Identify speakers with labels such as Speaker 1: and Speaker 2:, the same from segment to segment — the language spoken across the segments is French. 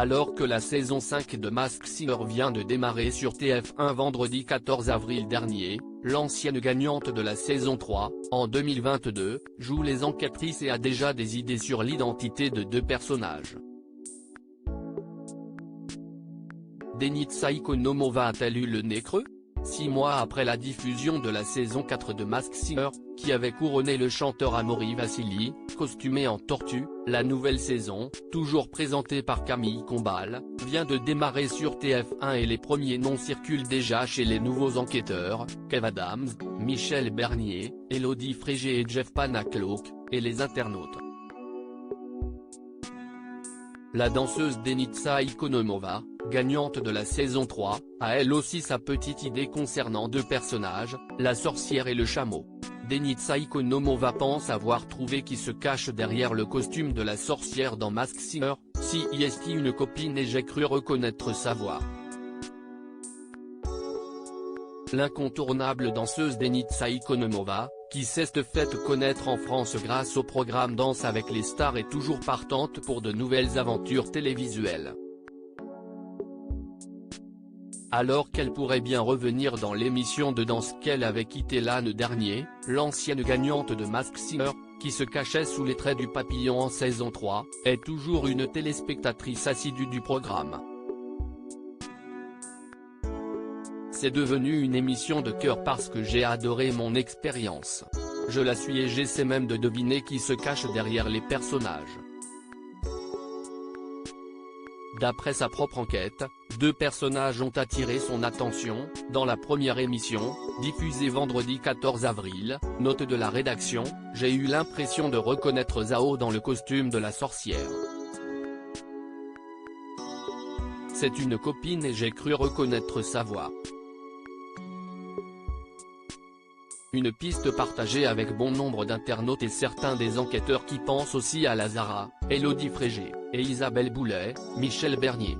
Speaker 1: Alors que la saison 5 de Masked Singer vient de démarrer sur TF1 vendredi 14 avril dernier, l'ancienne gagnante de la saison 3, en 2022, joue les enquêtrices et a déjà des idées sur l'identité de deux personnages. Denitsa Ikonomova a-t-elle eu le nez creux ? 6 mois après la diffusion de la saison 4 de Masked Singer, qui avait couronné le chanteur Amaury Vassili, costumé en tortue, la nouvelle saison, toujours présentée par Camille Combal, vient de démarrer sur TF1 et les premiers noms circulent déjà chez les nouveaux enquêteurs, Kev Adams, Michel Bernier, Elodie Frégé et Jeff Panacloak, et les internautes. La danseuse Denitsa Ikonomova, gagnante de la saison 3, a elle aussi sa petite idée concernant deux personnages, la sorcière et le chameau. Denitsa Ikonomova pense avoir trouvé qui se cache derrière le costume de la sorcière dans Masked Singer, si est une copine et j'ai cru reconnaître sa voix. L'incontournable danseuse Denitsa Ikonomova, qui s'est faite connaître en France grâce au programme Danse avec les stars, est toujours partante pour de nouvelles aventures télévisuelles. Alors qu'elle pourrait bien revenir dans l'émission de danse qu'elle avait quittée l'an dernier, l'ancienne gagnante de Masked Singer, qui se cachait sous les traits du papillon en saison 3, est toujours une téléspectatrice assidue du programme. C'est devenu une émission de cœur parce que j'ai adoré mon expérience. Je la suis et j'essaie même de deviner qui se cache derrière les personnages. D'après sa propre enquête, deux personnages ont attiré son attention, dans la première émission, diffusée vendredi 14 avril, note de la rédaction, j'ai eu l'impression de reconnaître Zao dans le costume de la sorcière. C'est une copine et j'ai cru reconnaître sa voix. Une piste partagée avec bon nombre d'internautes et certains des enquêteurs qui pensent aussi à Lazara, Elodie Frégé, et Isabelle Boulet, Michel Bernier.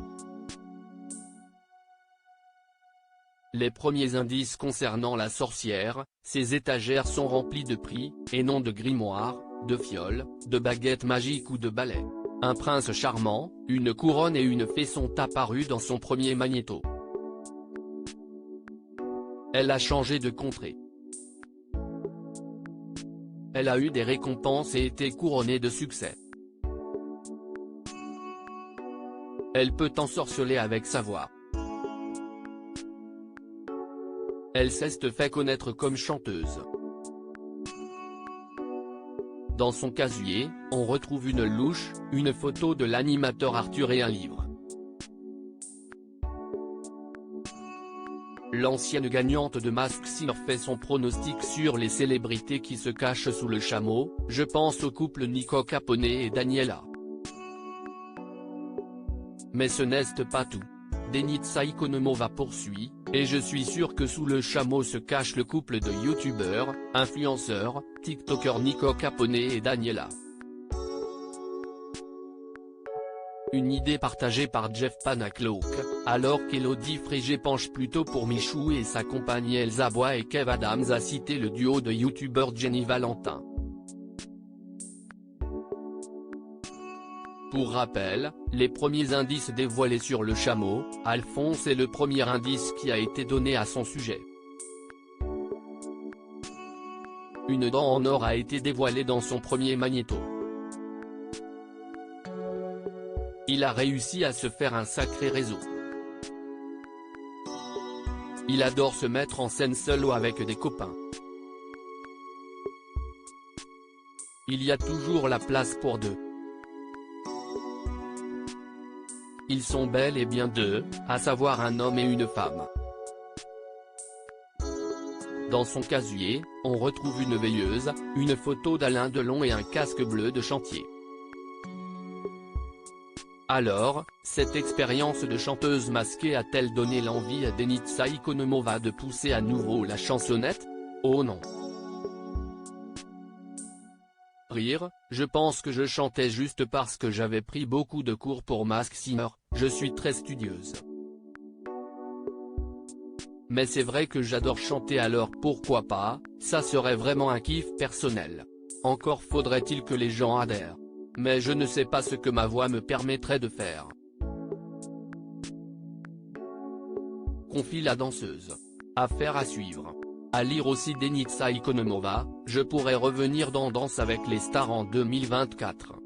Speaker 1: Les premiers indices concernant la sorcière, ses étagères sont remplies de prix, et non de grimoires, de fioles, de baguettes magiques ou de balais. Un prince charmant, une couronne et une fée sont apparus dans son premier magnéto. Elle a changé de contrée. Elle a eu des récompenses et été couronnée de succès. Elle peut ensorceler avec sa voix. Elle s'est fait connaître comme chanteuse. Dans son casier, on retrouve une louche, une photo de l'animateur Arthur et un livre. L'ancienne gagnante de Masked Singer fait son pronostic sur les célébrités qui se cachent sous le chameau, je pense au couple Nico Capone et Daniela. Mais ce n'est pas tout. Denitsa Ikonomova poursuit, et je suis sûr que sous le chameau se cache le couple de youtubeurs, influenceurs, tiktokers Nico Capone et Daniela. Une idée partagée par Jeff Panacloak, alors qu'Elodie Frégé penche plutôt pour Michou et sa compagne Elsa Bois et Kev Adams a cité le duo de youtubeurs Jenny Valentin. Pour rappel, les premiers indices dévoilés sur le chameau, Alphonse est le premier indice qui a été donné à son sujet. Une dent en or a été dévoilée dans son premier magnéto. Il a réussi à se faire un sacré réseau. Il adore se mettre en scène seul ou avec des copains. Il y a toujours la place pour deux. Ils sont bel et bien deux, à savoir un homme et une femme. Dans son casier, on retrouve une veilleuse, une photo d'Alain Delon et un casque bleu de chantier. Alors, cette expérience de chanteuse masquée a-t-elle donné l'envie à Denitsa Ikonomova de pousser à nouveau la chansonnette ? Oh non. Rire, je pense que je chantais juste parce que j'avais pris beaucoup de cours pour Masked Singer, je suis très studieuse. Mais c'est vrai que j'adore chanter alors pourquoi pas, ça serait vraiment un kiff personnel. Encore faudrait-il que les gens adhèrent. Mais je ne sais pas ce que ma voix me permettrait de faire. confie la danseuse. Affaire à suivre. À lire aussi Denitsa Ikonomova, je pourrais revenir dans Danse avec les stars en 2024.